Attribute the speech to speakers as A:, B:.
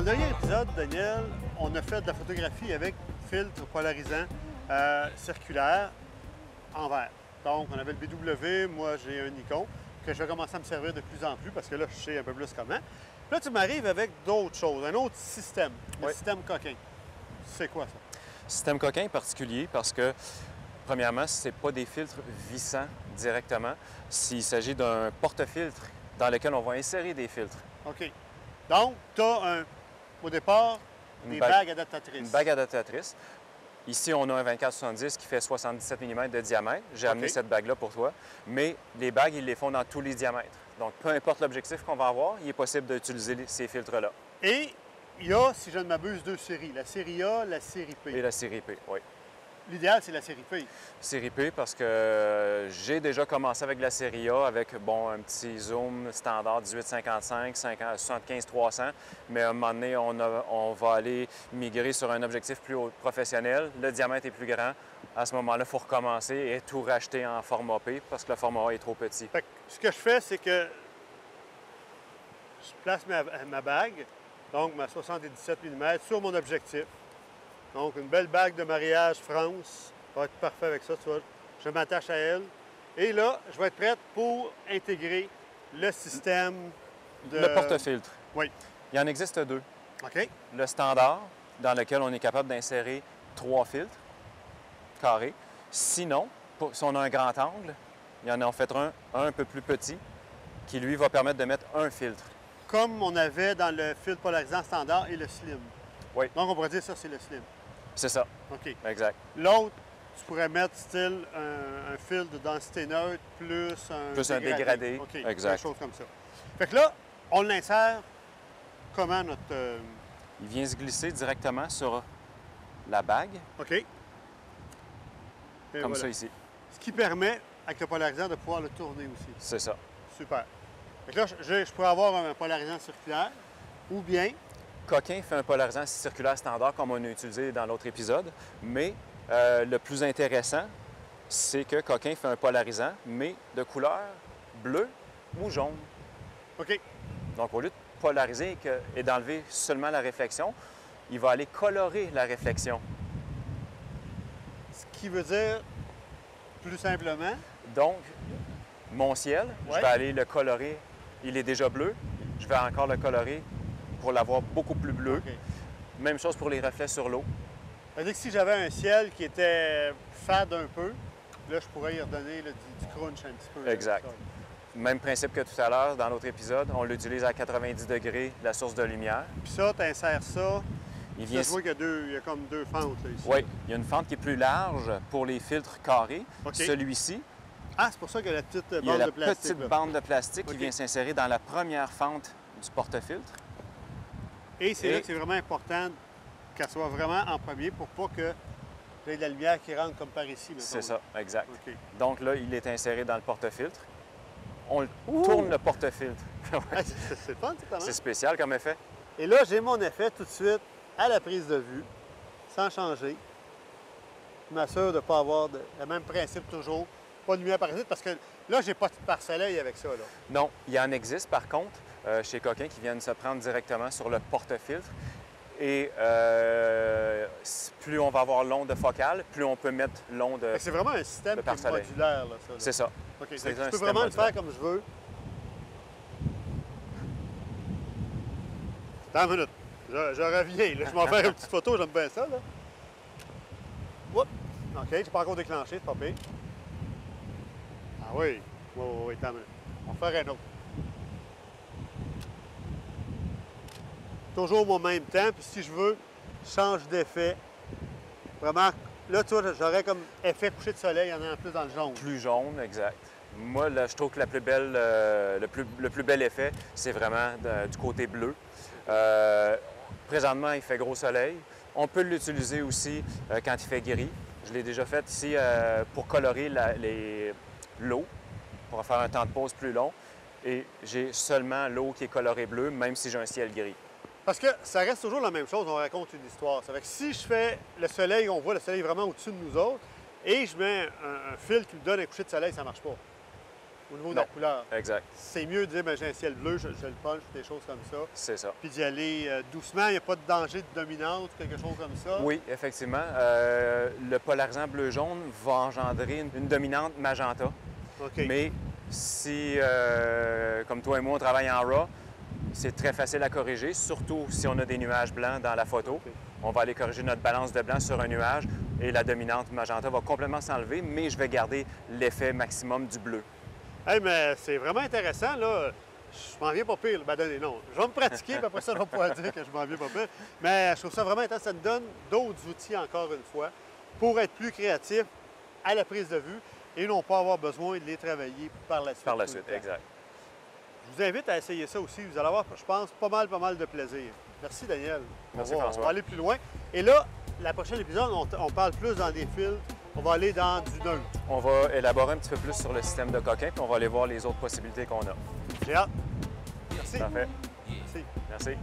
A: le dernier épisode, Daniel, on a fait de la photographie avec filtre polarisant circulaire en verre. Donc, on avait le BW, moi j'ai un Nikon, que je vais commencer à me servir de plus en plus parce que là, je sais un peu plus comment. Puis là, tu m'arrives avec d'autres choses, un autre système, le système coquin. C'est quoi ça?
B: Système coquin particulier parce que, premièrement, ce n'est pas des filtres vissants directement. S'il s'agit d'un porte-filtre dans lequel on va insérer des filtres.
A: OK. Donc, tu as au départ des bagues adaptatrices.
B: Une bague adaptatrice. Ici, on a un 24-70 qui fait 77 mm de diamètre. J'ai amené cette bague-là pour toi. Mais les bagues, ils les font dans tous les diamètres. Donc, peu importe l'objectif qu'on va avoir, il est possible d'utiliser ces filtres-là.
A: Et il y a, si je ne m'abuse, deux séries. La série A, la série P.
B: Et la série P, oui.
A: L'idéal, c'est la série P.
B: Série P parce que j'ai déjà commencé avec la série A avec, bon, un petit zoom standard 18-55, 75-300. Mais à un moment donné, on va aller migrer sur un objectif plus professionnel. Le diamètre est plus grand. À ce moment-là, il faut recommencer et tout racheter en format P parce que le format A est trop petit.
A: Fait que ce que je fais, c'est que je place ma bague, donc ma 77 mm, sur mon objectif. Donc, une belle bague de mariage France. Ça va être parfait avec ça, tu vois. Je m'attache à elle. Et là, je vais être prête pour intégrer le système de...
B: Le porte-filtre.
A: Oui.
B: Il en existe deux.
A: OK.
B: Le standard, dans lequel on est capable d'insérer 3 filtres carrés. Sinon, si on a un grand angle, il y en a en fait un peu plus petit, qui lui va permettre de mettre un filtre.
A: Comme on avait dans le filtre polarisant standard et le slim.
B: Oui.
A: Donc, on pourrait dire ça, c'est le slim.
B: C'est ça.
A: OK.
B: Exact.
A: L'autre, tu pourrais mettre style un fil de densité neutre plus un
B: dégradé.
A: OK.
B: Exact.
A: Quelque chose comme ça. Fait que là, on l'insère comment notre...
B: Il vient se glisser directement sur la bague,
A: OK. Et
B: comme
A: voilà.
B: ça ici.
A: Ce qui permet, avec le polarisant, de pouvoir le tourner aussi.
B: C'est ça.
A: Super. Fait que là, je pourrais avoir un polarisant circulaire ou bien...
B: Coquin fait un polarisant circulaire standard comme on a utilisé dans l'autre épisode, mais le plus intéressant, c'est que Coquin fait un polarisant, mais de couleur bleue ou jaune.
A: OK.
B: Donc, au lieu de polariser et d'enlever seulement la réflexion, il va aller colorer la réflexion.
A: Ce qui veut dire, plus simplement...
B: Donc, mon ciel, je vais aller le colorer. Il est déjà bleu. Je vais encore le colorer pour l'avoir beaucoup plus bleu.
A: OK.
B: Même chose pour les reflets sur l'eau.
A: C'est-à-dire que si j'avais un ciel qui était fade un peu, là, je pourrais y redonner là, du crunch un petit peu.
B: Exact. Même principe que tout à l'heure, dans l'autre épisode, on l'utilise à 90 degrés, la source de lumière.
A: Puis ça, tu insères ça.
B: Il vient...
A: Je vois qu'il y a comme deux fentes là, ici.
B: Oui, il y a une fente qui est plus large pour les filtres carrés.
A: OK.
B: Celui-ci,
A: Ah, c'est pour ça qu'il y a la petite
B: il y a
A: bande
B: la
A: de plastique.
B: petite
A: là.
B: bande de plastique
A: OK.
B: qui vient s'insérer dans la première fente du porte-filtre.
A: Et c'est là que c'est vraiment important qu'elle soit vraiment en premier pour pas que il y ait de la lumière qui rentre comme par ici. Mettons.
B: C'est ça, exact.
A: OK.
B: Donc là, il est inséré dans le porte-filtre. On tourne le porte-filtre.
A: Ah, c'est le fun, c'est pas mal.
B: C'est spécial comme effet.
A: Et là, j'ai mon effet tout de suite à la prise de vue, sans changer. Je m'assure de ne pas avoir le même principe toujours. Pas de lumière par ici, parce que là, j'ai pas de pare-soleil avec ça. Là.
B: Non, il en existe par contre chez Coquin qui viennent se prendre directement sur le porte-filtre. Et plus on va avoir l'onde focale, plus on peut mettre l'onde.
A: C'est vraiment un système qui est modulaire. Là, ça, là.
B: C'est ça.
A: OK.
B: C'est
A: Je
B: un
A: peux
B: système
A: vraiment le
B: modulaire.
A: faire comme je veux. Attends une minute. Je reviens. Là. Je m'en fais une petite photo. J'aime bien ça. Là. Oups. OK. Je n'ai pas encore déclenché. C'est pas pire. Ah oui. Oui, attends une minute. On va faire un autre. Toujours au même temps. Puis si je veux, je change d'effet. Vraiment, là, tu vois, j'aurais comme effet coucher de soleil. Il y en a un plus dans le jaune.
B: Plus jaune, exact. Moi, là, je trouve que la plus belle, le plus bel effet, c'est vraiment du côté bleu. Présentement, il fait gros soleil. On peut l'utiliser aussi quand il fait gris. Je l'ai déjà fait ici pour colorer l'eau, pour faire un temps de pause plus long. Et j'ai seulement l'eau qui est colorée bleue, même si j'ai un ciel gris.
A: Parce que ça reste toujours la même chose, on raconte une histoire. Ça fait que si je fais le soleil, on voit le soleil vraiment au-dessus de nous autres, et je mets un fil qui me donne un coucher de soleil, ça ne marche pas. au niveau de la couleur.
B: Exact.
A: C'est mieux de dire, ben, j'ai un ciel bleu, je le punch, des choses comme ça.
B: C'est ça.
A: Puis d'y aller doucement, il n'y a pas de danger de dominante, quelque chose comme ça.
B: Oui, effectivement. Le polarisant bleu-jaune va engendrer une dominante magenta.
A: OK.
B: Mais si, comme toi et moi, on travaille en RAW, c'est très facile à corriger, surtout si on a des nuages blancs dans la photo.
A: OK.
B: On va aller corriger notre balance de blanc sur un nuage et la dominante magenta va complètement s'enlever, mais je vais garder l'effet maximum du bleu.
A: Hey, mais c'est vraiment intéressant, là. Je m'en viens pas pire. Ben, non, je vais me pratiquer, puis après ça, je vais pouvoir dire que je m'en viens pas pire. Mais je trouve ça vraiment intéressant. Ça nous donne d'autres outils, encore une fois, pour être plus créatif à la prise de vue et non pas avoir besoin de les travailler par la suite.
B: Par la suite, exact.
A: Je vous invite à essayer ça aussi. Vous allez avoir, je pense, pas mal de plaisir. Merci, Daniel.
B: Merci,
A: on
B: François.
A: va aller plus loin. Et là, la prochaine épisode, on parle plus dans des filtres. On va aller dans du neutre.
B: On va élaborer un petit peu plus sur le système de coquin, puis on va aller voir les autres possibilités qu'on a.
A: J'ai hâte. Merci.
B: Parfait.
A: Merci.
B: Merci.